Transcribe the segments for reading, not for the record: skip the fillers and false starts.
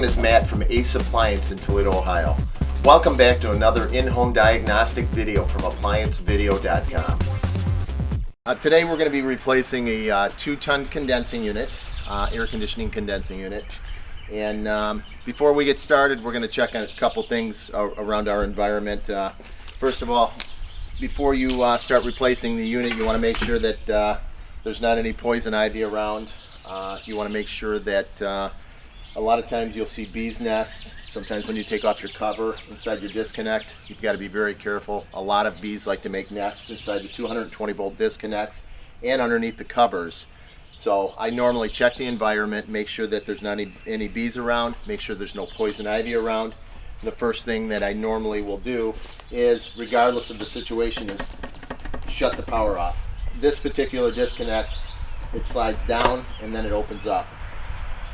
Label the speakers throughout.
Speaker 1: is Matt from Ace Appliance in Toledo, Ohio. Welcome back to another in-home diagnostic video from ApplianceVideo.com. Today we're going to be replacing a 2-ton condensing unit, air conditioning condensing unit. And before we get started, we're going to check on a couple things around our environment. First of all, before you start replacing the unit, you want to make sure that there's not any poison ivy around. You want to make sure that a lot of times you'll see bees nests. Sometimes when you take off your cover inside your disconnect, you've got to be very careful. A lot of bees like to make nests inside the 220 volt disconnects and underneath the covers. So I normally check the environment, make sure that there's not any bees around, make sure there's no poison ivy around. The first thing that I normally will do is, regardless of the situation, is shut the power off. This particular disconnect, it slides down and then it opens up.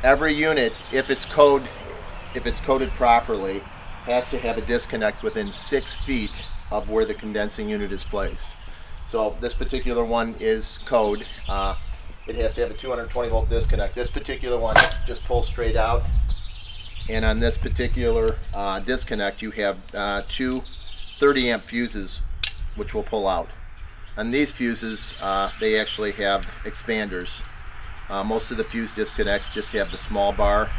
Speaker 1: Every unit, if it's coded properly, has to have a disconnect within 6 feet of where the condensing unit is placed. So this particular one is code. It has to have a 220 volt disconnect. This particular one just pulls straight out. And on this particular disconnect, you have two 30 amp fuses which will pull out. On these fuses, they actually have expanders. Most of the fuse disconnects just have the small bar,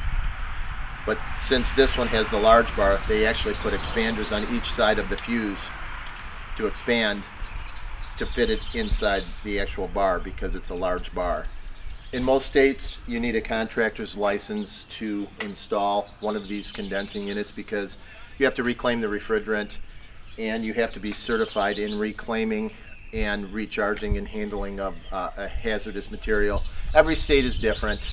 Speaker 1: but since this one has the large bar, they actually put expanders on each side of the fuse to expand to fit it inside the actual bar because it's a large bar. In most states, you need a contractor's license to install one of these condensing units because you have to reclaim the refrigerant and you have to be certified in reclaiming and recharging and handling of a hazardous material. Every state is different.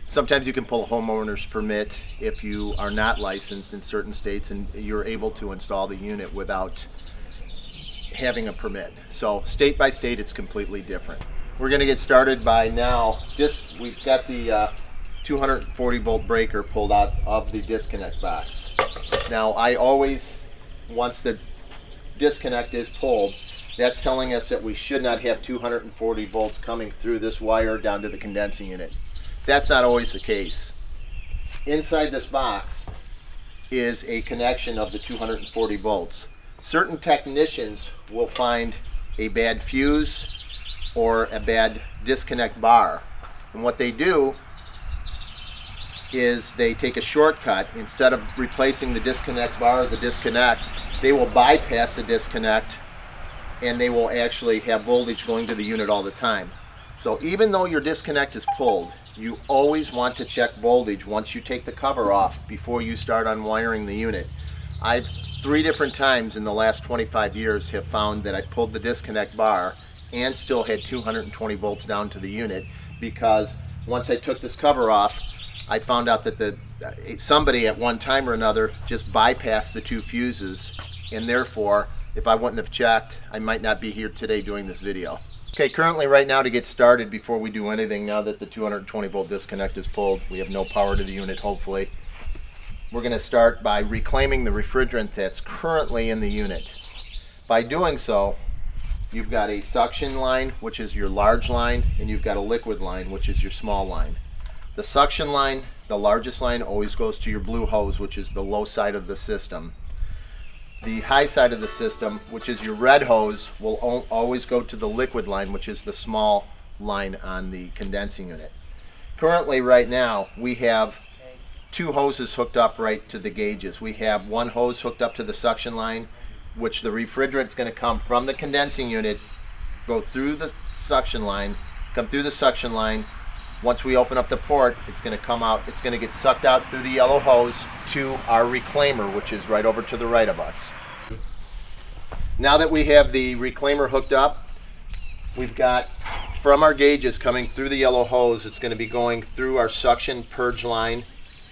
Speaker 1: Sometimes you can pull a homeowner's permit if you are not licensed in certain states and you're able to install the unit without having a permit. So state by state it's completely different. We're going to get started by now. We've got the 240 volt breaker pulled out of the disconnect box. Now I always, once the disconnect is pulled, that's telling us that we should not have 240 volts coming through this wire down to the condensing unit. That's not always the case. Inside this box is a connection of the 240 volts. Certain technicians will find a bad fuse or a bad disconnect bar. And what they do is they take a shortcut. Instead of replacing the disconnect bar or the disconnect, they will bypass the disconnect and they will actually have voltage going to the unit all the time. So even though your disconnect is pulled, you always want to check voltage once you take the cover off before you start unwiring the unit. I've 3 different times in the last 25 years have found that I pulled the disconnect bar and still had 220 volts down to the unit because once I took this cover off, I found out that somebody at one time or another just bypassed the 2 fuses, and therefore if I wouldn't have checked, I might not be here today doing this video. Okay, currently right now, to get started before we do anything, now that the 220 volt disconnect is pulled, we have no power to the unit hopefully, we're going to start by reclaiming the refrigerant that's currently in the unit. By doing so, you've got a suction line, which is your large line, and you've got a liquid line, which is your small line. The suction line, the largest line, always goes to your blue hose, which is the low side of the system. The high side of the system, which is your red hose, will always go to the liquid line, which is the small line on the condensing unit. Currently, right now, we have 2 hoses hooked up right to the gauges. We have one hose hooked up to the suction line, which the refrigerant is going to come from the condensing unit, go through the suction line, come through the suction line. Once we open up the port, it's going to come out, it's going to get sucked out through the yellow hose to our reclaimer, which is right over to the right of us. Now that we have the reclaimer hooked up, we've got from our gauges coming through the yellow hose, it's going to be going through our suction purge line.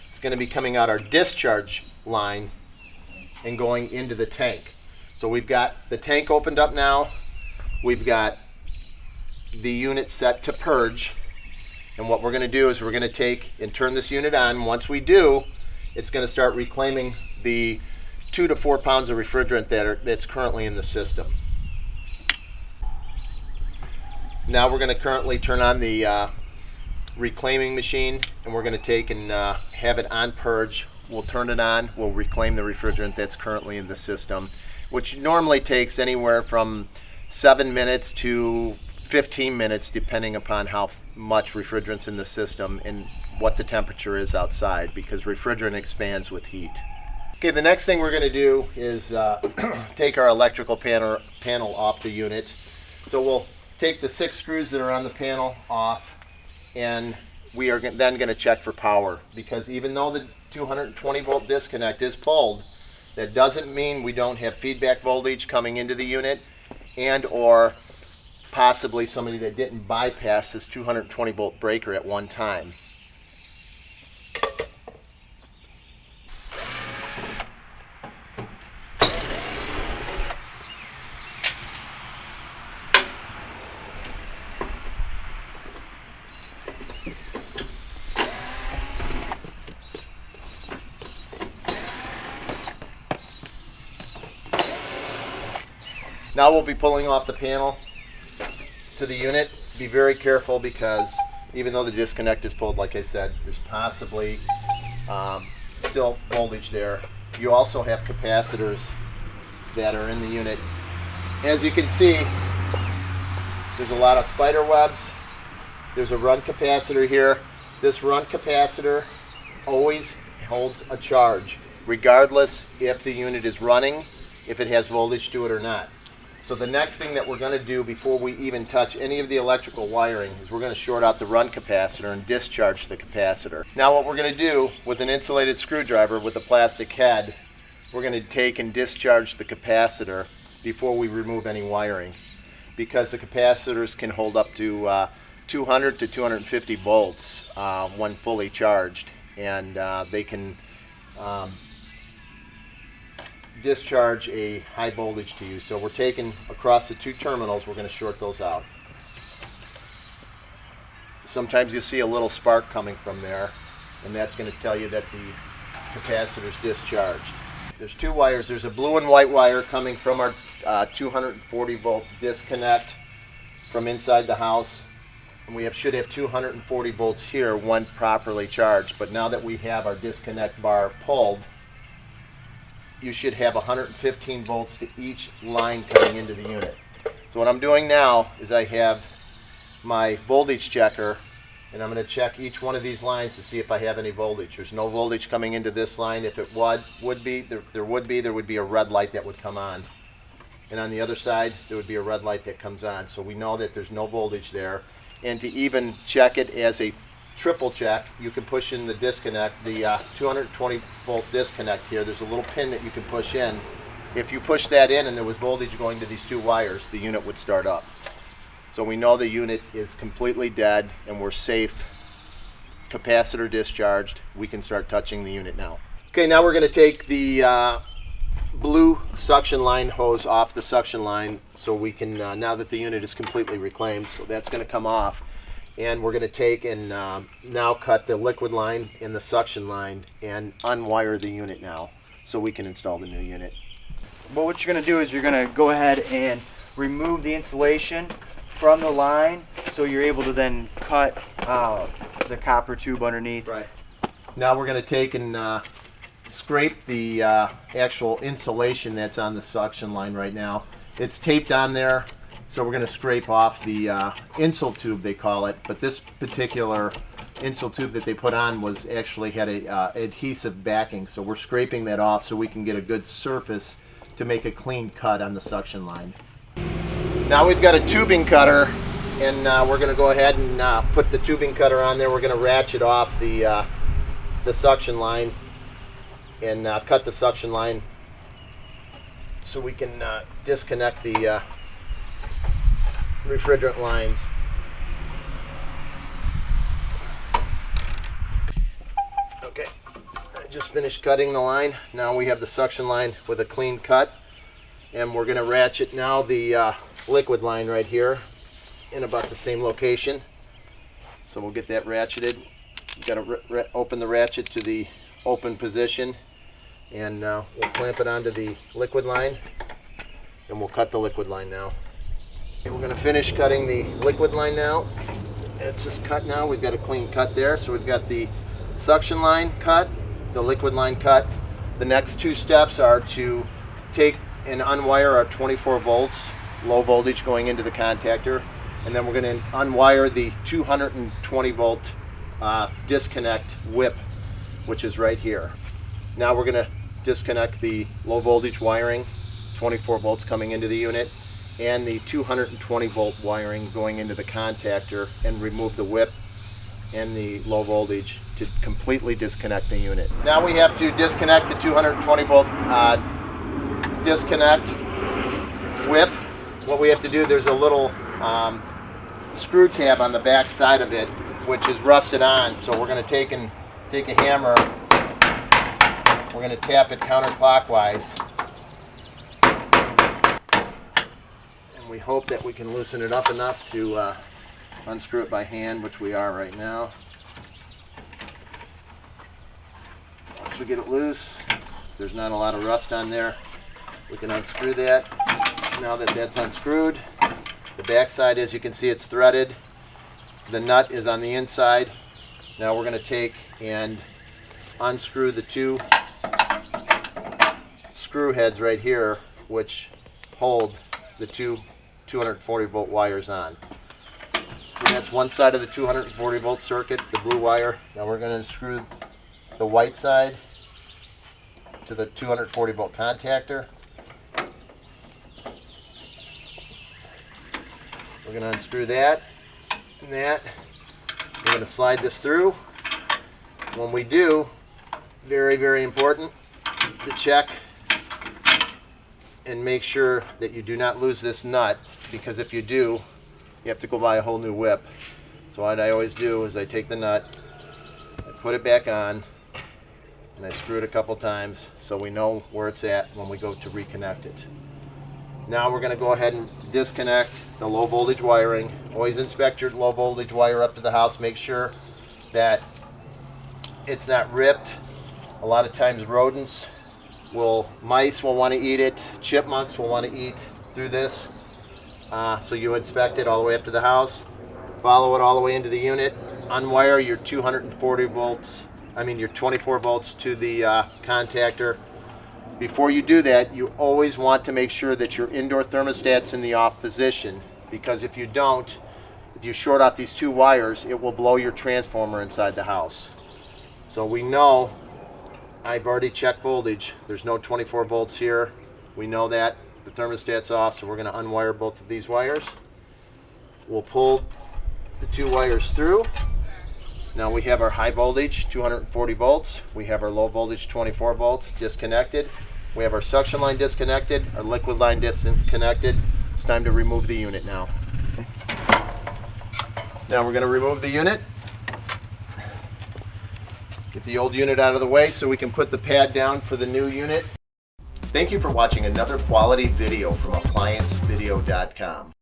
Speaker 1: It's going to be coming out our discharge line and going into the tank. So we've got the tank opened up now. We've got the unit set to purge. And what we're going to do is we're going to take and turn this unit on. Once we do, it's going to start reclaiming the 2 to 4 pounds of refrigerant that's currently in the system. Now we're going to currently turn on the reclaiming machine and we're going to take and have it on purge. We'll turn it on. We'll reclaim the refrigerant that's currently in the system, which normally takes anywhere from 7 minutes to 15 minutes, depending upon how much refrigerant's in the system and what the temperature is outside, because refrigerant expands with heat. Okay, the next thing we're going to do is take our electrical panel off the unit. So we'll take the 6 screws that are on the panel off, and we are then going to check for power, because even though the 220 volt disconnect is pulled, that doesn't mean we don't have feedback voltage coming into the unit, and or possibly somebody that didn't bypass this 220 volt breaker at one time. Now we'll be pulling off the panel to the unit. Be very careful, because even though the disconnect is pulled, like I said, there's possibly still voltage there. You also have capacitors that are in the unit. As you can see, there's a lot of spider webs. There's a run capacitor here. This run capacitor always holds a charge, regardless if the unit is running, if it has voltage to it or not. So the next thing that we're going to do before we even touch any of the electrical wiring is we're going to short out the run capacitor and discharge the capacitor. Now what we're going to do with an insulated screwdriver with a plastic head, we're going to take and discharge the capacitor before we remove any wiring, because the capacitors can hold up to 200 to 250 volts when fully charged, and they can discharge a high voltage to you. So we're taking across the 2 terminals, we're going to short those out. Sometimes you see a little spark coming from there, and that's going to tell you that the capacitor is discharged. There's 2 wires. There's a blue and white wire coming from our 240 volt disconnect from inside the house, and we should have 240 volts here when properly charged. But now that we have our disconnect bar pulled, you should have 115 volts to each line coming into the unit. So what I'm doing now is I have my voltage checker, and I'm going to check each one of these lines to see if I have any voltage. There's no voltage coming into this line. If it would be a red light that would come on. And on the other side, there would be a red light that comes on. So we know that there's no voltage there. And to even check it as a triple check, you can push in the disconnect, the 220 volt disconnect here. There's a little pin that you can push in. If you push that in and there was voltage going to these 2 wires, the unit would start up. So we know the unit is completely dead and we're safe. Capacitor discharged. We can start touching the unit now. Okay, now we're going to take the blue suction line hose off the suction line, so we can, now that the unit is completely reclaimed, so that's going to come off. And we're going to take and now cut the liquid line and the suction line and unwire the unit now, so we can install the new unit.
Speaker 2: Well, what you're going to do is you're going to go ahead and remove the insulation from the line, so you're able to then cut the copper tube underneath.
Speaker 1: Right. Now we're going to take and scrape the actual insulation that's on the suction line right now. It's taped on there. So we're going to scrape off the insul tube, they call it, but this particular insul tube that they put on was actually had a adhesive backing. So we're scraping that off so we can get a good surface to make a clean cut on the suction line. Now we've got a tubing cutter, and we're going to go ahead and put the tubing cutter on there. We're going to ratchet off the suction line and cut the suction line so we can disconnect the refrigerant lines. Okay, I just finished cutting the line. Now we have the suction line with a clean cut, and we're going to ratchet now the liquid line right here in about the same location. So we'll get that ratcheted. You've got to open the ratchet to the open position, and we'll clamp it onto the liquid line, and we'll cut the liquid line now. Okay, we're going to finish cutting the liquid line now, it's just cut now. We've got a clean cut there. So we've got the suction line cut, the liquid line cut. The next two steps are to take and unwire our 24 volts low voltage going into the contactor, and then we're going to unwire the 220 volt disconnect whip, which is right here. Now we're going to disconnect the low voltage wiring, 24 volts coming into the unit, and the 220 volt wiring going into the contactor, and remove the whip and the low voltage to completely disconnect the unit. Now we have to disconnect the 220 volt disconnect whip. What we have to do, there's a little screw tab on the back side of it which is rusted on, so we're going to take a hammer, we're going to tap it counterclockwise, and we hope that we can loosen it up enough to unscrew it by hand, which we are right now. Once we get it loose, there's not a lot of rust on there, we can unscrew that. Now that that's unscrewed, the back side, as you can see, it's threaded. The nut is on the inside. Now we're going to take and unscrew the two screw heads right here, which hold the two 240 volt wires on. So that's one side of the 240 volt circuit, the blue wire. Now we're going to unscrew the white side to the 240 volt contactor. We're going to unscrew that and that. We're going to slide this through. When we do, very, very important to check and make sure that you do not lose this nut, because if you do, you have to go buy a whole new whip. So what I always do is I take the nut, I put it back on, and I screw it a couple times so we know where it's at when we go to reconnect it. Now we're going to go ahead and disconnect the low voltage wiring. Always inspect your low voltage wire up to the house. Make sure that it's not ripped. A lot of times mice will want to eat it. Chipmunks will want to eat through this. So you inspect it all the way up to the house. Follow it all the way into the unit. Unwire your 240 volts, your 24 volts to the contactor. Before you do that, you always want to make sure that your indoor thermostat's in the off position, because if you don't, if you short off these two wires, it will blow your transformer inside the house. So we know, I've already checked voltage, there's no 24 volts here. We know that the thermostat's off, so we're going to unwire both of these wires. We'll pull the two wires through. Now we have our high voltage 240 volts, we have our low voltage 24 volts disconnected, we have our suction line disconnected, our liquid line disconnected. It's time to remove the unit now. Now we're going to remove the unit, get the old unit out of the way so we can put the pad down for the new unit. Thank you for watching another quality video from ApplianceVideo.com.